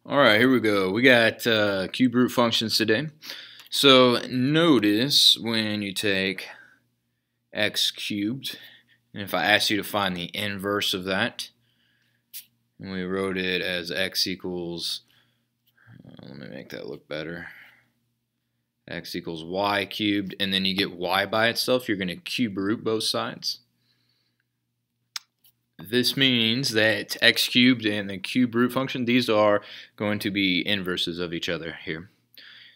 All right, here we go. We got cube root functions today. So notice when you take x cubed, and if I ask you to find the inverse of that, and we wrote it as x equals, let me make that look better, x equals y cubed, and then you get y by itself, you're going to cube root both sides. This means that x cubed and the cube root function, these are going to be inverses of each other here.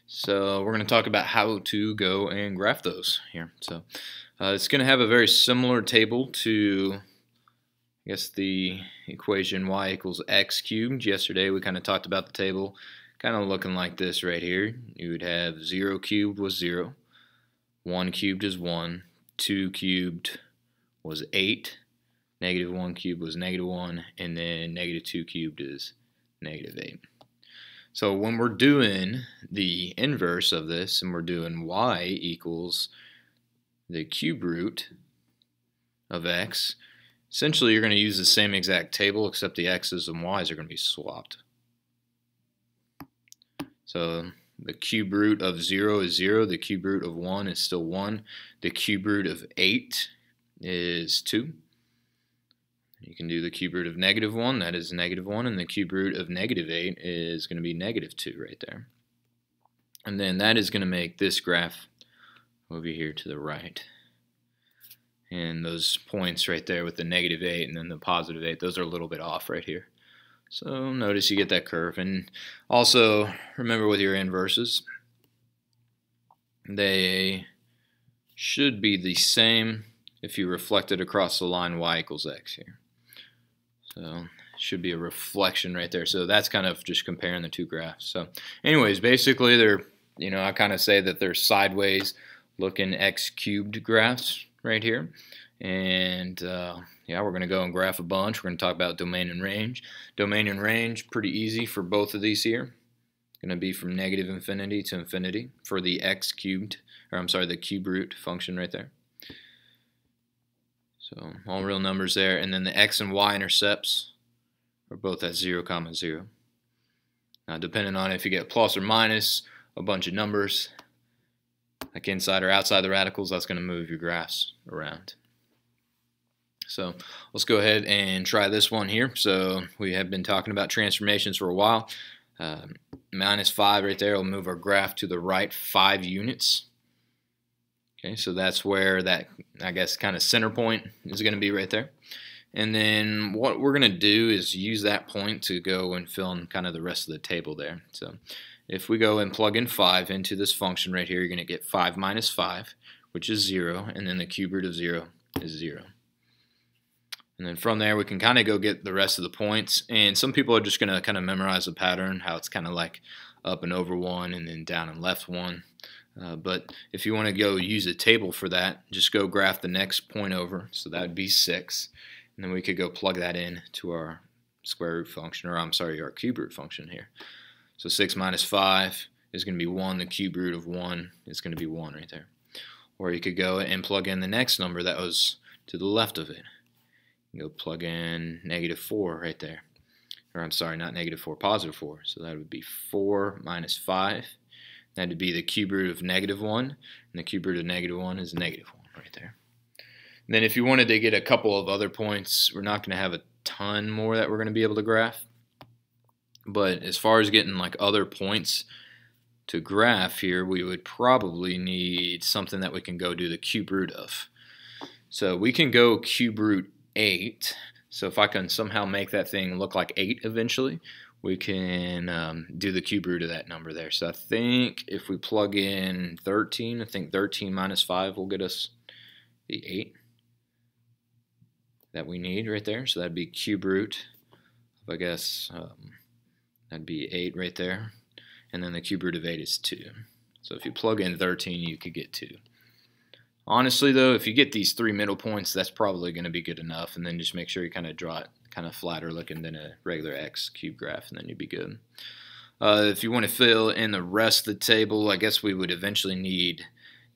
So we're going to talk about how to go and graph those here. So it's going to have a very similar table to, I guess, the equation y equals x cubed. Yesterday we kind of talked about the table kind of looking like this right here. You would have 0 cubed was 0, 1 cubed is 1, 2 cubed was 8, negative 1 cubed was negative 1, and then negative 2 cubed is negative 8. So when we're doing the inverse of this, and we're doing y equals the cube root of x, essentially you're going to use the same exact table, except the x's and y's are going to be swapped. So the cube root of 0 is 0, the cube root of 1 is still 1, the cube root of 8 is 2. You can do the cube root of negative 1, that is negative 1, and the cube root of negative 8 is going to be negative 2 right there. And then that is going to make this graph over here to the right. And those points right there with the negative 8 and then the positive 8, those are a little bit off right here. So notice you get that curve. And also remember with your inverses, they should be the same if you reflect it across the line y equals x here. So it should be a reflection right there. So that's kind of just comparing the two graphs. So anyways, basically they're, I kind of say that they're sideways looking x cubed graphs right here. And yeah, we're going to go and graph a bunch. We're going to talk about domain and range. Domain and range, pretty easy for both of these here. Going to be from negative infinity to infinity for the x cubed, or I'm sorry, the cube root function right there. So all real numbers there, and then the x and y intercepts are both at 0, 0. Now depending on if you get plus or minus a bunch of numbers, like inside or outside the radicals, that's going to move your graphs around. So let's go ahead and try this one here. So we have been talking about transformations for a while. Minus 5 right there will move our graph to the right 5 units. Okay, so that's where that, I guess, kind of center point is going to be right there. And then what we're going to do is use that point to go and fill in kind of the rest of the table there. So if we go and plug in 5 into this function right here, you're going to get 5 minus 5, which is 0, and then the cube root of 0 is 0. And then from there, we can kind of go get the rest of the points. And some people are just going to kind of memorize the pattern, how it's kind of like up and over 1 and then down and left 1. But if you want to go use a table for that, just go graph the next point over. So that would be 6. And then we could go plug that in to our square root function, or I'm sorry, our cube root function here. So 6 minus 5 is going to be 1. The cube root of 1 is going to be 1 right there. Or you could go and plug in the next number that was to the left of it. You go plug in negative 4 right there. Or I'm sorry, not negative 4, positive 4. So that would be 4 minus 5. That would be the cube root of negative 1. And the cube root of negative 1 is negative 1 right there. And then if you wanted to get a couple of other points, we're not going to have a ton more that we're going to be able to graph. But as far as getting like other points to graph here, we would probably need something that we can go do the cube root of. So we can go cube root 8. So if I can somehow make that thing look like 8 eventually, we can do the cube root of that number there. So I think if we plug in 13, I think 13 minus 5 will get us the 8 that we need right there. So that'd be cube root of, I guess, that'd be 8 right there. And then the cube root of 8 is 2. So if you plug in 13, you could get 2. Honestly, though, if you get these 3 middle points, that's probably going to be good enough. And then just make sure you kind of draw it kind of flatter looking than a regular x cube graph, and then you'd be good. If you want to fill in the rest of the table, I guess we would eventually need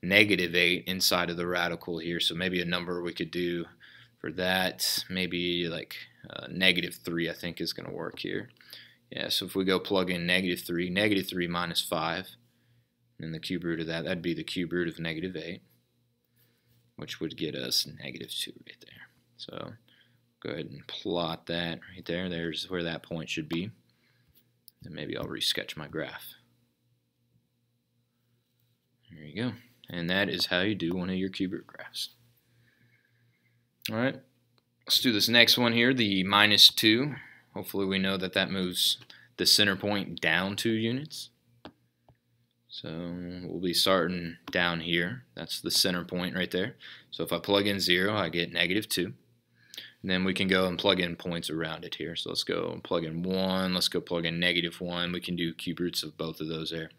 negative 8 inside of the radical here. So maybe a number we could do for that, maybe like negative 3, I think is going to work here. Yeah, so if we go plug in negative 3 minus 5, and the cube root of that, that'd be the cube root of negative 8, which would get us negative 2 right there. So go ahead and plot that right there. There's where that point should be. And maybe I'll resketch my graph. There you go. And that is how you do one of your cube root graphs. Alright, let's do this next one here, the minus 2. Hopefully we know that that moves the center point down 2 units. So we'll be starting down here. That's the center point right there. So if I plug in 0, I get negative 2. And then we can go and plug in points around it here. So let's go and plug in 1. Let's go plug in negative 1. We can do cube roots of both of those there.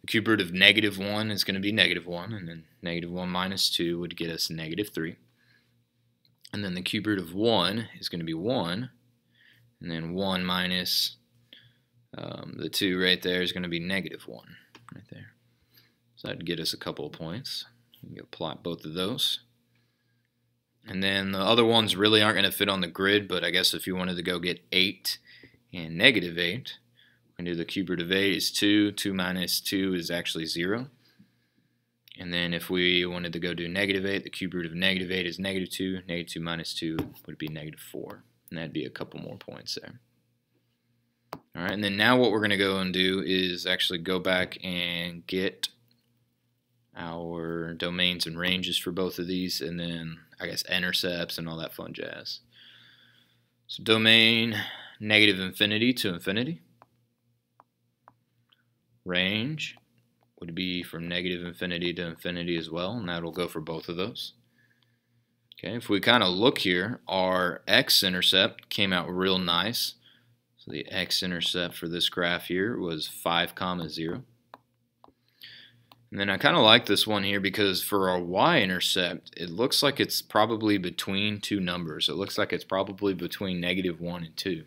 The cube root of negative 1 is going to be negative 1. And then negative 1 minus 2 would get us negative 3. And then the cube root of 1 is going to be 1. And then 1 minus the 2 right there is going to be negative 1 right there. So that'd get us a couple of points. You can go plot both of those. And then the other ones really aren't going to fit on the grid, but I guess if you wanted to go get 8 and negative 8, we can do the cube root of 8 is 2. 2 minus 2 is actually 0. And then if we wanted to go do negative 8, the cube root of negative 8 is negative 2. Negative 2 minus 2 would be negative 4. And that'd be a couple more points there. Alright, and then now what we're going to go and do is actually go back and get our domains and ranges for both of these, and then I guess intercepts and all that fun jazz. So domain negative infinity to infinity. Range would be from negative infinity to infinity as well, and that'll go for both of those. Okay, if we kind of look here, our x-intercept came out real nice. So the x-intercept for this graph here was 5, 0. And then I kind of like this one here because for our y-intercept, it looks like it's probably between two numbers. It looks like it's probably between negative 1 and 2.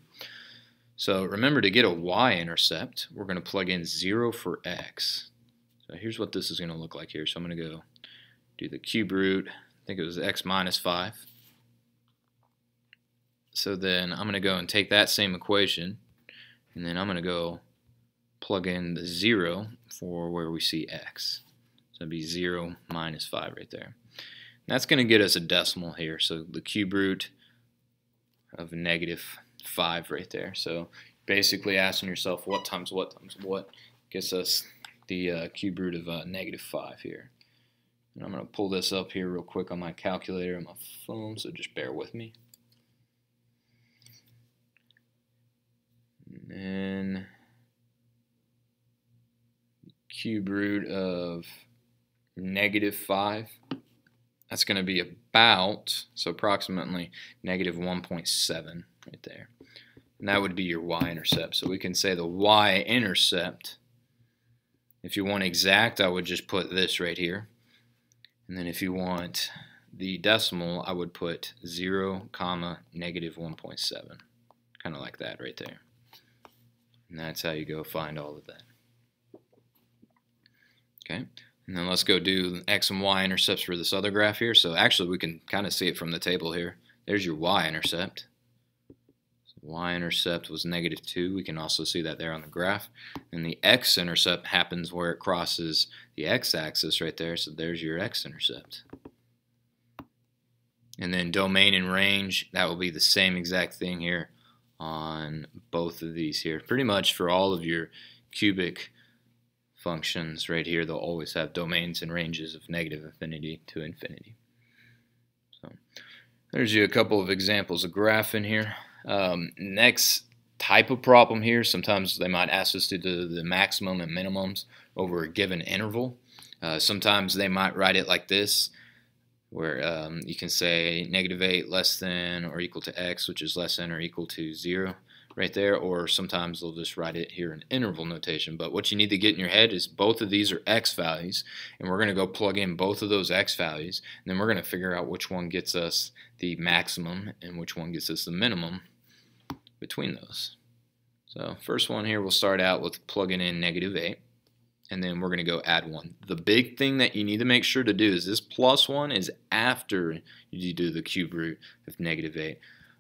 So remember, to get a y-intercept, we're going to plug in 0 for x. So here's what this is going to look like here. So I'm going to go do the cube root. I think it was x minus 5. So then I'm going to go and take that same equation, and then I'm going to go plug in the 0 for where we see x. So it'd be 0 minus 5 right there. And that's going to get us a decimal here. So the cube root of negative 5 right there. So basically asking yourself what times what times what gets us the cube root of negative 5 here. And I'm going to pull this up here real quick on my calculator on my phone, so just bear with me. And then cube root of negative 5, that's going to be about, so approximately negative 1.7 right there. And that would be your y-intercept. So we can say the y-intercept, if you want exact, I would just put this right here. And then if you want the decimal, I would put 0, negative 1.7. Kind of like that right there. And that's how you go find all of that. Okay, and then let's go do x and y intercepts for this other graph here. So actually we can kind of see it from the table here. There's your y-intercept. So y-intercept was negative 2. We can also see that there on the graph. And the x-intercept happens where it crosses the x-axis right there. So there's your x-intercept. And then domain and range, that will be the same exact thing here on both of these here. Pretty much for all of your cubic functions right here, they'll always have domains and ranges of negative infinity to infinity. So there's you a couple of examples of graph in here. Next type of problem here, sometimes they might ask us to do the maximum and minimums over a given interval. Sometimes they might write it like this, where you can say negative 8 less than or equal to x, which is less than or equal to 0 right there, or sometimes they'll just write it here in interval notation. But what you need to get in your head is both of these are x values, and we're going to go plug in both of those x values, and then we're going to figure out which one gets us the maximum and which one gets us the minimum between those. So first one here, we'll start out with plugging in negative 8. And then we're going to go add 1. The big thing that you need to make sure to do is this plus 1 is after you do the cube root of negative 8.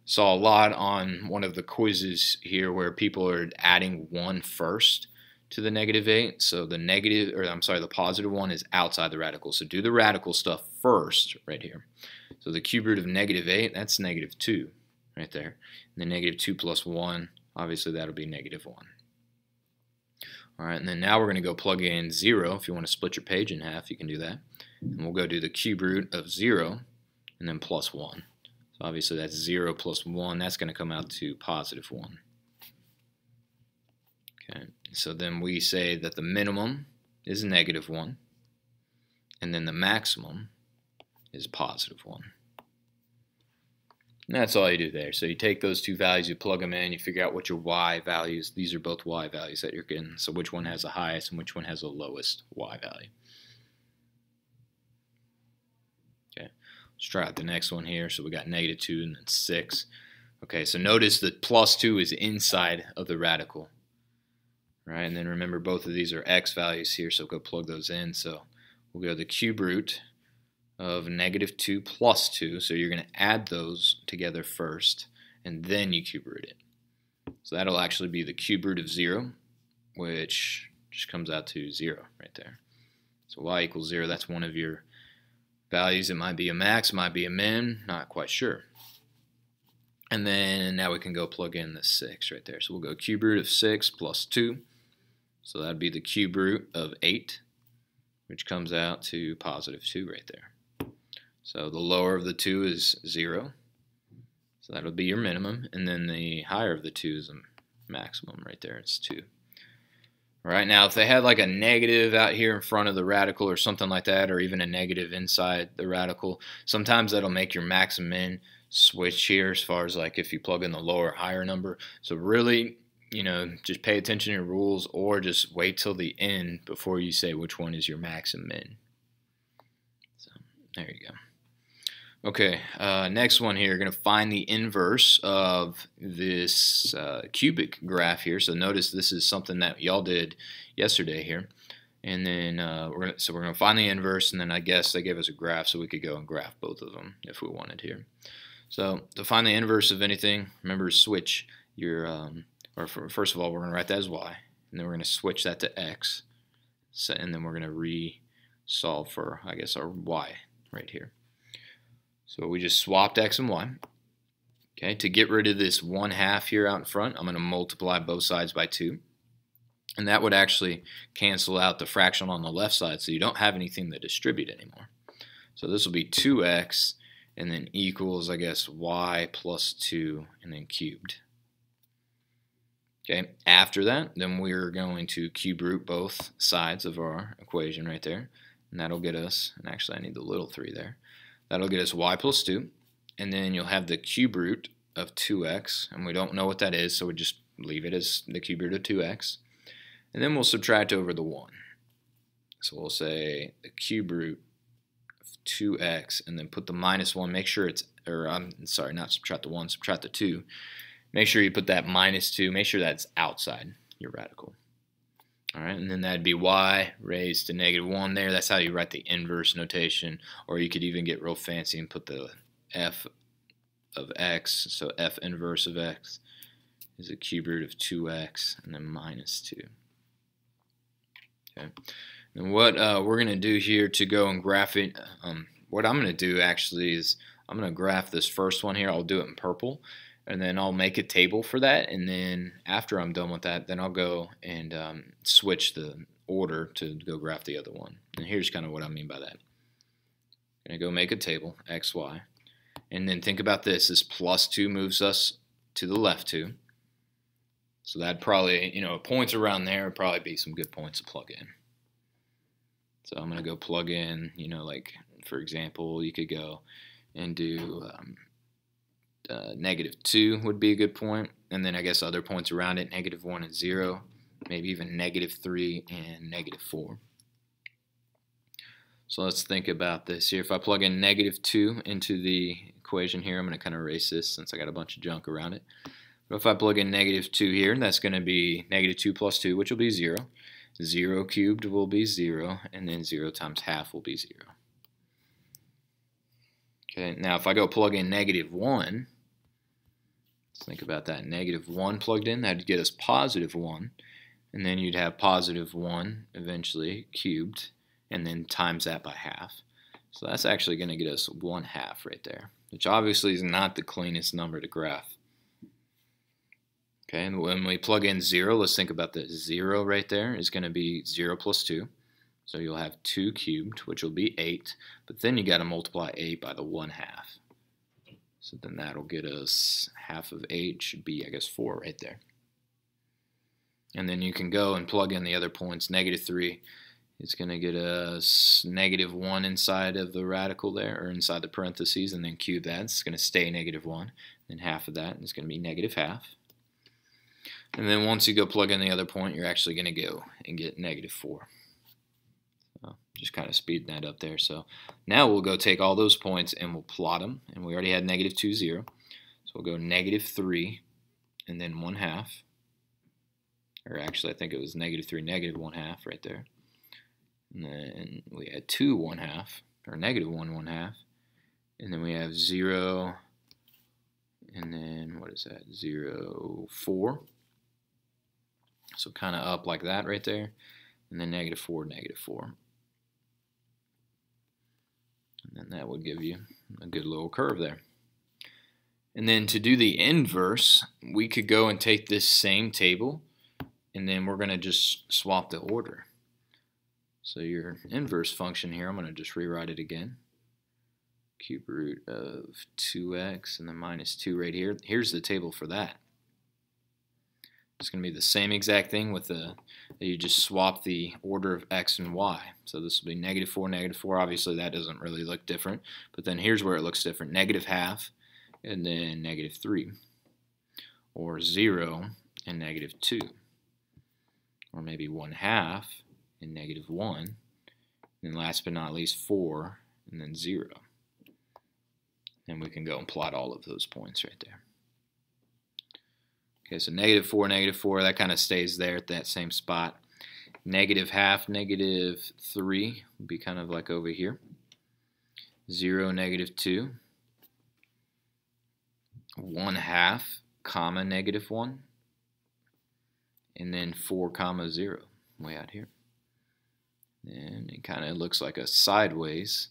saw a lot on one of the quizzes here where people are adding 1 first to the -8. So the positive 1 is outside the radical. So do the radical stuff first right here. So the cube root of -8, that's -2 right there. And then -2 plus 1, obviously that'll be -1. All right, and then now we're going to go plug in 0. If you want to split your page in half, you can do that. And we'll go do the cube root of 0 and then plus 1. So obviously that's 0 plus 1. That's going to come out to +1. Okay, so then we say that the minimum is -1, and then the maximum is +1. And that's all you do there. So you take those two values, you plug them in, you figure out what your y values. These are both y values that you're getting. So which one has the highest and which one has the lowest y value. Okay, let's try out the next one here. So we got -2 and then 6. Okay, so notice that +2 is inside of the radical. Right, and then remember both of these are x values here, so go plug those in. So we'll go the cube root of -2 plus 2. So you're going to add those together first, and then you cube root it. So that'll actually be the cube root of 0, which just comes out to 0 right there. So y equals 0. That's one of your values. It might be a max, might be a min, not quite sure. And then now we can go plug in the 6 right there. So we'll go cube root of 6 plus 2. So that'd be the cube root of 8, which comes out to +2 right there. So the lower of the 2 is 0. So that'll be your minimum. And then the higher of the 2 is the maximum right there. It's 2. All right, now if they had like a negative out here in front of the radical or something like that, or even a negative inside the radical, sometimes that'll make your max and min switch here as far as like if you plug in the lower or higher number. So really, you know, just pay attention to your rules, or just wait till the end before you say which one is your max and min. So there you go. Okay, next one here, you're going to find the inverse of this cubic graph here. So notice this is something that y'all did yesterday here. And then we're going to find the inverse, and then I guess they gave us a graph so we could go and graph both of them if we wanted here. So to find the inverse of anything, remember to switch your, first of all, we're going to write that as y, and then we're going to switch that to x, so, and then we're going to re-solve for, I guess, our y right here. So we just swapped x and y. Okay, to get rid of this 1/2 here out in front, I'm going to multiply both sides by 2. And that would actually cancel out the fraction on the left side, so you don't have anything to distribute anymore. So this will be 2x, and then equals, I guess, y plus 2, and then cubed. Okay, after that, then we're going to cube root both sides of our equation right there. And that'll get us, and actually I need the little 3 there. That'll get us y plus 2, and then you'll have the cube root of 2x, and we don't know what that is, so we just leave it as the cube root of 2x. And then we'll subtract over the 1. So we'll say the cube root of 2x, and then put the -1, make sure it's, or I'm sorry, not subtract the 1, subtract the 2. Make sure you put that -2, make sure that's outside your radical. All right, and then that'd be y raised to -1 there. That's how you write the inverse notation, or you could even get real fancy and put the f of x, so f inverse of x is the cube root of 2x, and then -2. Okay, and what we're going to do here to go and graph it, what I'm going to do actually is I'm going to graph this first one here. I'll do it in purple, and then I'll make a table for that, and then after I'm done with that, then I'll go and switch the order to go graph the other one. And here's kind of what I mean by that. I'm going to go make a table, x, y, and then think about this. This +2 moves us to the left 2. So that'd probably, you know, points around there would probably be some good points to plug in. So I'm going to go plug in, you know, like, for example, you could go and do -2 would be a good point, and then I guess other points around it, -1 and 0, maybe even -3 and -4. So let's think about this here. If I plug in -2 into the equation here, I'm going to kind of erase this since I got a bunch of junk around it. But if I plug in -2 here, that's going to be -2 plus 2, which will be 0. 0 cubed will be 0, and then 0 times half will be 0. Okay, now if I go plug in -1, Let's think about that. -1 plugged in, that'd get us +1. And then you'd have +1 eventually cubed, and then times that by half. So that's actually going to get us 1/2 right there, which obviously is not the cleanest number to graph. Okay, and when we plug in 0, let's think about the 0 right there is going to be 0 plus 2. So you'll have 2 cubed, which will be 8, but then you got to multiply 8 by the 1/2. So then that'll get us half of 8 should be, I guess, 4 right there. And then you can go and plug in the other points. -3 is going to get us -1 inside of the radical there, or inside the parentheses, and then cube that. It's going to stay -1. Then half of that is going to be -1/2. And then once you go plug in the other point, you're actually going to go and get -4. So just kind of speeding that up there. So now we'll go take all those points and we'll plot them. And we already had -2, 0. So we'll go -3 and then 1/2. Or actually, I think it was -3, -1/2 right there. And then we had 2 1/2, or -1 1/2. And then we have 0, and then what is that? 0, 4. So kind of up like that right there. And then -4, -4. And then that would give you a good little curve there. And then to do the inverse, we could go and take this same table, and then we're going to just swap the order. So your inverse function here, I'm going to just rewrite it again. Cube root of 2x and then -2 right here. Here's the table for that. It's going to be the same exact thing with you just swap the order of x and y. So this will be -4, -4. Obviously that doesn't really look different. But then here's where it looks different. -1/2 and then -3. Or 0 and -2. Or maybe 1/2 and -1. And last but not least 4 and then 0. And we can go and plot all of those points right there. Okay, so -4, -4, that kind of stays there at that same spot. -1/2, -3 would be kind of like over here. 0, -2. 1/2, comma, -1. And then 4, comma, 0, way out here. And it kind of looks like a sideways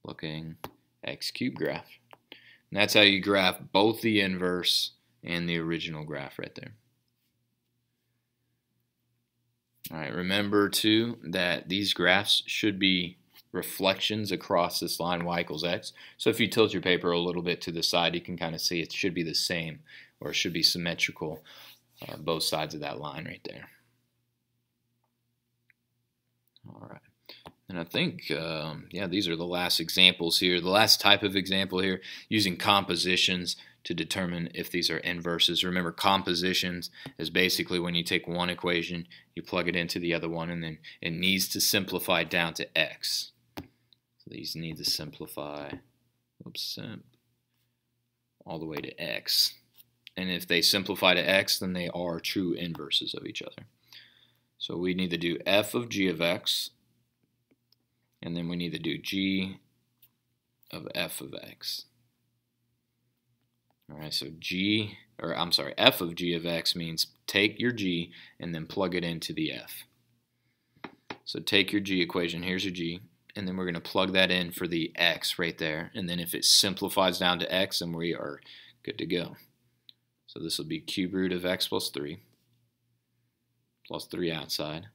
looking x cubed graph. And that's how you graph both the inverse and the original graph right there. Alright, remember too that these graphs should be reflections across this line y equals x. So if you tilt your paper a little bit to the side, you can kind of see it should be the same, or it should be symmetrical, both sides of that line right there. Alright, and I think, yeah, these are the last examples here. The last type of example here, using compositions to determine if these are inverses. Remember, compositions is basically when you take one equation, you plug it into the other one, and then it needs to simplify down to x. So these need to simplify, all the way to x. And if they simplify to x, then they are true inverses of each other. So we need to do f of g of x, and then we need to do g of f of x. Alright, so f of g of x means take your g and then plug it into the f. So take your g equation, here's your g, and then we're going to plug that in for the x right there. And then if it simplifies down to x, then we are good to go. So this will be cube root of x plus 3 outside.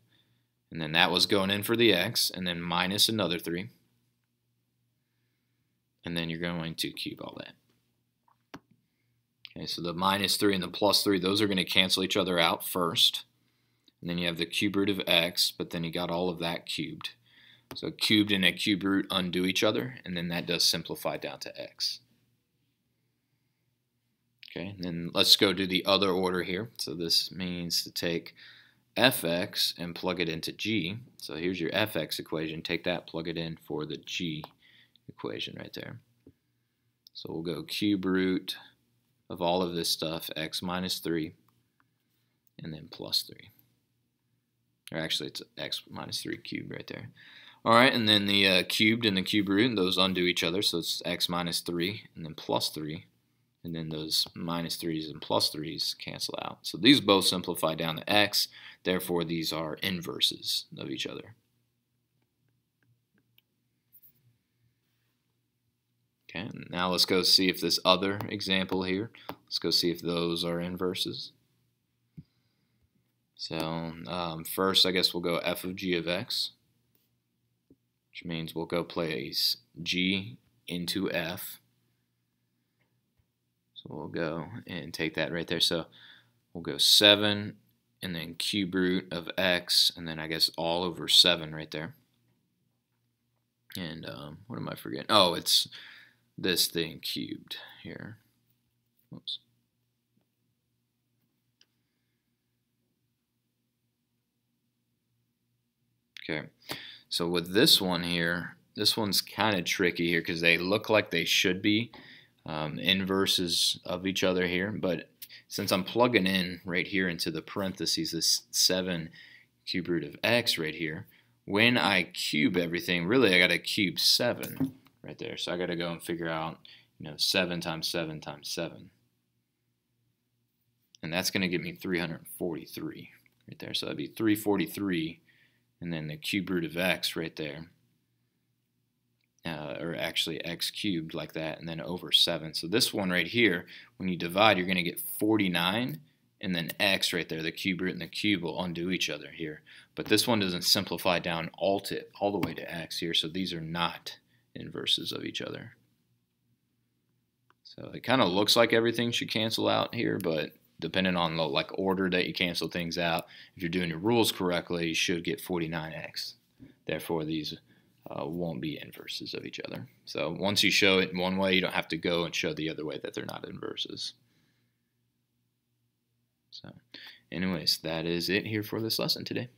And then that was going in for the x, and then minus another 3. And then you're going to cube all that. Okay, so the -3 and the +3, those are going to cancel each other out first. And then you have the cube root of x, but then you got all of that cubed. So cubed and a cube root undo each other, and then that does simplify down to x. Okay, and then let's go do the other order here. So this means to take fx and plug it into g. So here's your fx equation. Take that, plug it in for the g equation right there. So we'll go cube root of all of this stuff, x minus 3, and then plus 3. Or actually, it's x minus 3 cubed right there. Alright, and then the cubed and the cube root, those undo each other, so it's x minus 3, and then plus 3, and then those minus 3's and plus 3's cancel out. So these both simplify down to x, therefore these are inverses of each other. Okay, now let's go see if this other example here, let's go see if those are inverses. So first I guess we'll go f of g of x, which means we'll go place g into f. So we'll go and take that right there. So we'll go 7 and then cube root of x, and then I guess all over 7 right there. And what am I forgetting? Oh, it's this thing cubed here. Oops. Okay, so with this one here, this one's kind of tricky here because they look like they should be inverses of each other here, but since I'm plugging in right here into the parentheses this 7 cube root of x right here, when I cube everything, really I got to cube 7 right there. So I got to go and figure out, 7 times 7 times 7. And that's going to give me 343 right there. So that'd be 343, and then the cube root of x right there. Or actually x cubed like that, and then over 7. So this one right here, when you divide, you're going to get 49, and then x right there, the cube root and the cube will undo each other here. But this one doesn't simplify down all the way to x here, so these are not inverses of each other. So it kind of looks like everything should cancel out here, but depending on the order that you cancel things out, if you're doing your rules correctly, you should get 49x. Therefore, these won't be inverses of each other. So once you show it in one way, you don't have to go and show the other way that they're not inverses. So anyways, that is it here for this lesson today.